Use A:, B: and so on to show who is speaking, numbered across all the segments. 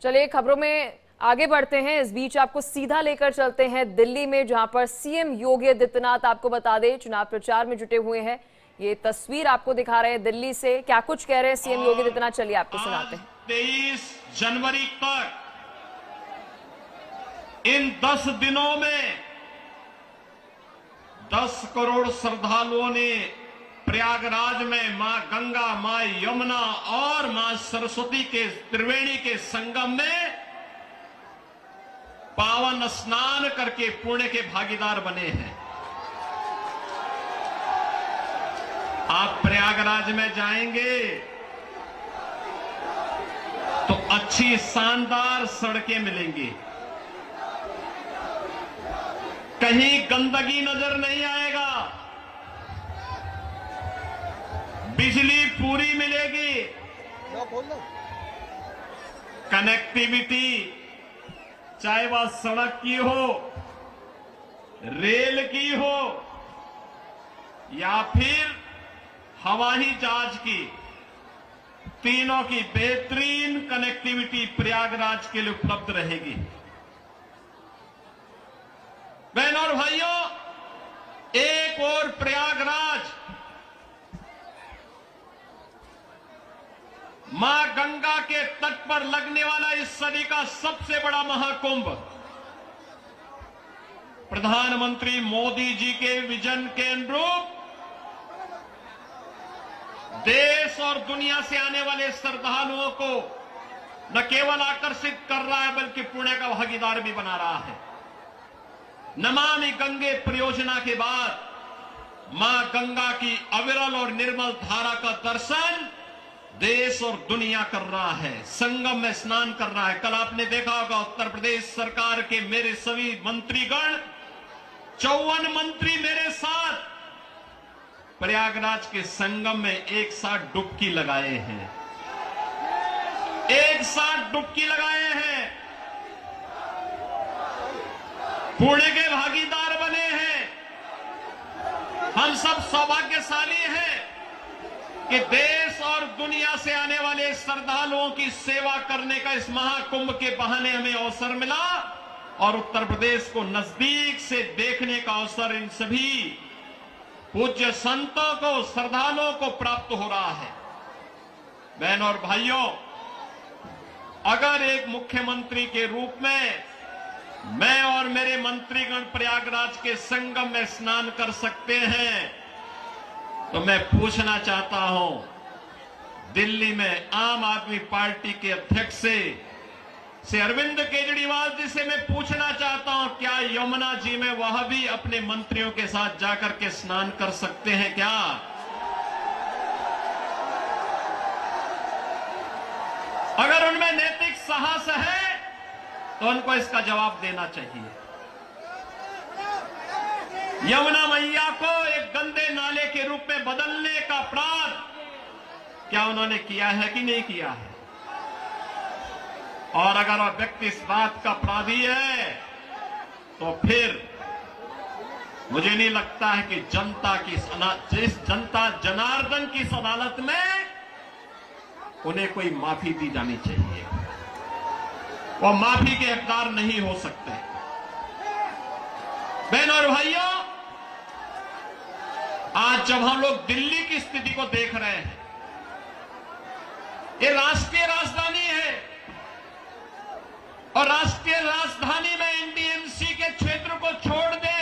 A: चलिए खबरों में आगे बढ़ते हैं। इस बीच आपको सीधा लेकर चलते हैं दिल्ली में, जहां पर सीएम योगी आदित्यनाथ आपको बता दें चुनाव प्रचार में जुटे हुए हैं। ये तस्वीर आपको दिखा रहे हैं दिल्ली से। क्या कुछ कह रहे हैं सीएम योगी आदित्यनाथ, चलिए आपको सुनाते हैं।
B: 23 जनवरी तक इन 10 दिनों में 10 करोड़ श्रद्धालुओं ने प्रयागराज में मां गंगा, मां यमुना और मां सरस्वती के त्रिवेणी के संगम में पावन स्नान करके पुण्य के भागीदार बने हैं। आप प्रयागराज में जाएंगे तो अच्छी शानदार सड़कें मिलेंगी, कहीं गंदगी नजर नहीं आएगा, बिजली पूरी मिलेगी, कनेक्टिविटी चाहे वह सड़क की हो, रेल की हो या फिर हवाई जहाज की, तीनों की बेहतरीन कनेक्टिविटी प्रयागराज के लिए उपलब्ध रहेगी। बहनों और भाइयों, एक और प्रयागराज मां गंगा के तट पर लगने वाला इस सदी का सबसे बड़ा महाकुंभ, प्रधानमंत्री मोदी जी के विजन के अनुरूप देश और दुनिया से आने वाले श्रद्धालुओं को न केवल आकर्षित कर रहा है बल्कि पुण्य का भागीदार भी बना रहा है। नमामि गंगे परियोजना के बाद मां गंगा की अविरल और निर्मल धारा का दर्शन देश और दुनिया कर रहा है, संगम में स्नान कर रहा है। कल आपने देखा होगा उत्तर प्रदेश सरकार के मेरे सभी मंत्रीगण, 54 मंत्री मेरे साथ प्रयागराज के संगम में एक साथ डुबकी लगाए हैं, एक साथ डुबकी लगाए हैं, पुण्य के भागीदार बने हैं। हम सब सौभाग्यशाली हैं कि देश और दुनिया से आने वाले श्रद्धालुओं की सेवा करने का इस महाकुंभ के बहाने हमें अवसर मिला और उत्तर प्रदेश को नजदीक से देखने का अवसर इन सभी पूज्य संतों को, श्रद्धालुओं को प्राप्त हो रहा है। बहनों और भाइयों, अगर एक मुख्यमंत्री के रूप में मैं और मेरे मंत्रीगण प्रयागराज के संगम में स्नान कर सकते हैं तो मैं पूछना चाहता हूं, दिल्ली में आम आदमी पार्टी के अध्यक्ष से अरविंद केजरीवाल जी से मैं पूछना चाहता हूं, क्या यमुना जी में वह भी अपने मंत्रियों के साथ जाकर के स्नान कर सकते हैं क्या? अगर उनमें नैतिक साहस है तो उनको इसका जवाब देना चाहिए। यमुना मैया को एक गंदे नाले के रूप में बदलने का अपराध क्या उन्होंने किया है कि नहीं किया है? और अगर वह व्यक्ति इस बात का अपराधी है तो फिर मुझे नहीं लगता है कि जनता जनार्दन की इस अदालत में उन्हें कोई माफी दी जानी चाहिए। वो माफी के हकदार नहीं हो सकते। बहनों और भाइयों, आज जब हम लोग दिल्ली की स्थिति को देख रहे हैं, ये राष्ट्रीय राजधानी है और राष्ट्रीय राजधानी में एनडीएमसी के क्षेत्र को छोड़ दे,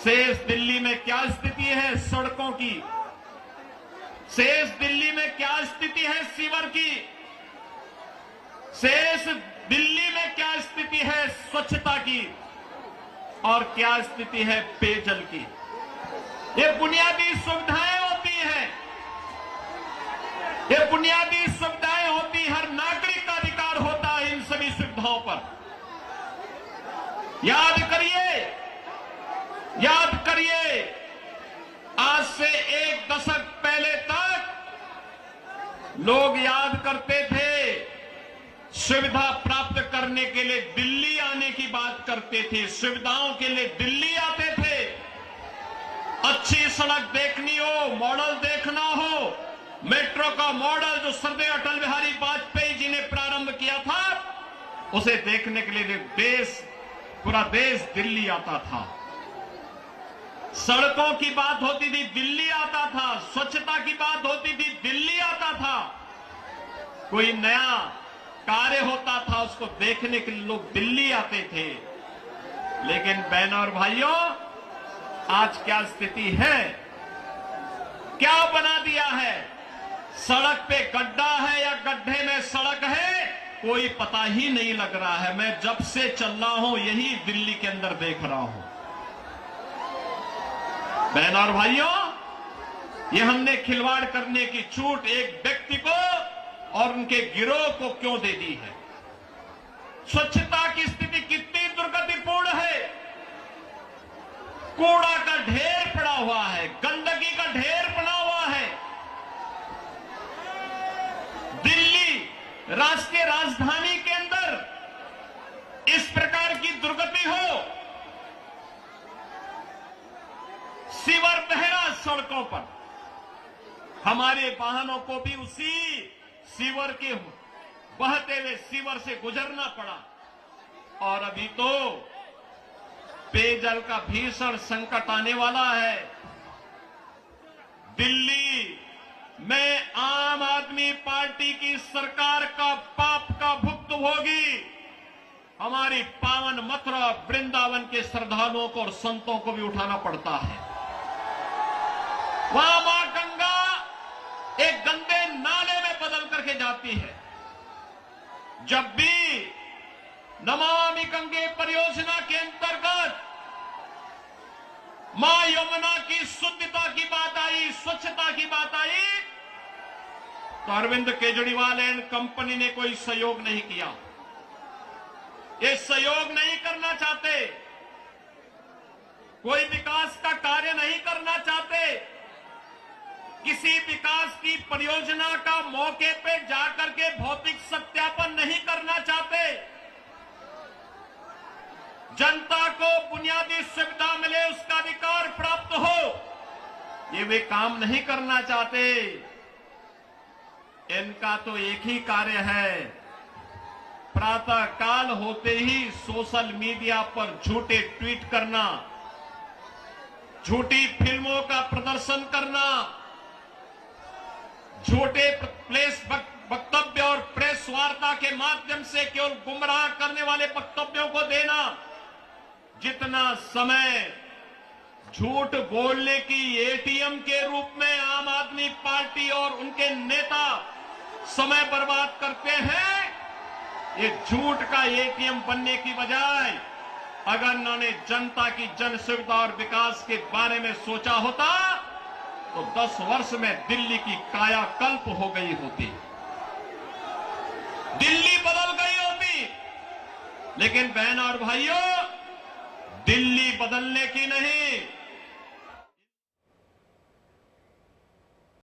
B: शेष दिल्ली में क्या स्थिति है सड़कों की, शेष दिल्ली में क्या स्थिति है सीवर की, शेष दिल्ली में क्या स्थिति है स्वच्छता की और क्या स्थिति है पेयजल की। ये बुनियादी सुविधाएं होती हैं, ये बुनियादी सुविधाएं होती, हर नागरिक का अधिकार होता है इन सभी सुविधाओं पर। याद करिए, आज से एक दशक पहले तक लोग याद करते थे, सुविधा प्राप्त करने के लिए दिल्ली आने की बात करते थे, सुविधाओं के लिए दिल्ली आते थे। अच्छी सड़क देखनी हो, मॉडल देखना हो, मेट्रो का मॉडल जो सर्दार अटल बिहारी वाजपेयी जी ने प्रारंभ किया था, उसे देखने के लिए पूरा देश दिल्ली आता था। सड़कों की बात होती थी, दिल्ली आता था। स्वच्छता की बात होती थी, दिल्ली आता था। कोई नया कार्य होता था, उसको देखने के लिए लोग दिल्ली आते थे। लेकिन बहनों और भाइयों, आज क्या स्थिति है, क्या बना दिया है? सड़क पे गड्ढा है या गड्ढे में सड़क है, कोई पता ही नहीं लग रहा है। मैं जब से चल रहा हूं यही दिल्ली के अंदर देख रहा हूं। बहनों और भाइयों, ये हमने खिलवाड़ करने की छूट एक व्यक्ति को और उनके गिरोह को क्यों दे दी है? स्वच्छता की स्थिति कितनी दुर्गतिपूर्ण है। कूड़ा का ढेर पड़ा हुआ है, गंदगी का ढेर पड़ा हुआ है। दिल्ली राष्ट्रीय राजधानी के अंदर इस प्रकार की दुर्गति हो, सीवर बह रहा सड़कों पर, हमारे वाहनों को भी उसी सीवर के बहते हुए सीवर से गुजरना पड़ा। और अभी तो पेयजल का भीषण संकट आने वाला है। दिल्ली में आम आदमी पार्टी की सरकार का पाप का भुक्तभोगी हमारी पावन मथुरा वृंदावन के श्रद्धालुओं को और संतों को भी उठाना पड़ता है। वहां मां गंगा एक गंदे नाले में बदल करके जाती है। जब भी नमामि गंगे परियोजना के अंतर्गत मां यमुना की शुद्धता की बात आई, स्वच्छता की बात आई, तो अरविंद केजरीवाल एंड कंपनी ने कोई सहयोग नहीं किया। ये सहयोग नहीं करना चाहते, कोई विकास का कार्य नहीं करना चाहते, किसी विकास की परियोजना का मौके पे जाकर के भौतिक सत्यापन नहीं करना चाहते, जनता को बुनियादी सुविधा मिले, उसका अधिकार प्राप्त हो, ये वे काम नहीं करना चाहते। इनका तो एक ही कार्य है, प्रातः काल होते ही सोशल मीडिया पर झूठे ट्वीट करना, झूठी फिल्मों का प्रदर्शन करना, झूठे प्रेस वक्तव्य और प्रेस वार्ता के माध्यम से केवल गुमराह करने वाले वक्तव्यों को देना। जितना समय झूठ बोलने की एटीएम के रूप में आम आदमी पार्टी और उनके नेता समय बर्बाद करते हैं, ये झूठ का एटीएम बनने की बजाय अगर उन्होंने जनता की जन सुविधा और विकास के बारे में सोचा होता तो 10 वर्ष में दिल्ली की कायाकल्प हो गई होती, दिल्ली बदल गई होती। लेकिन बहनों और भाइयों, दिल्ली बदलने की नहीं,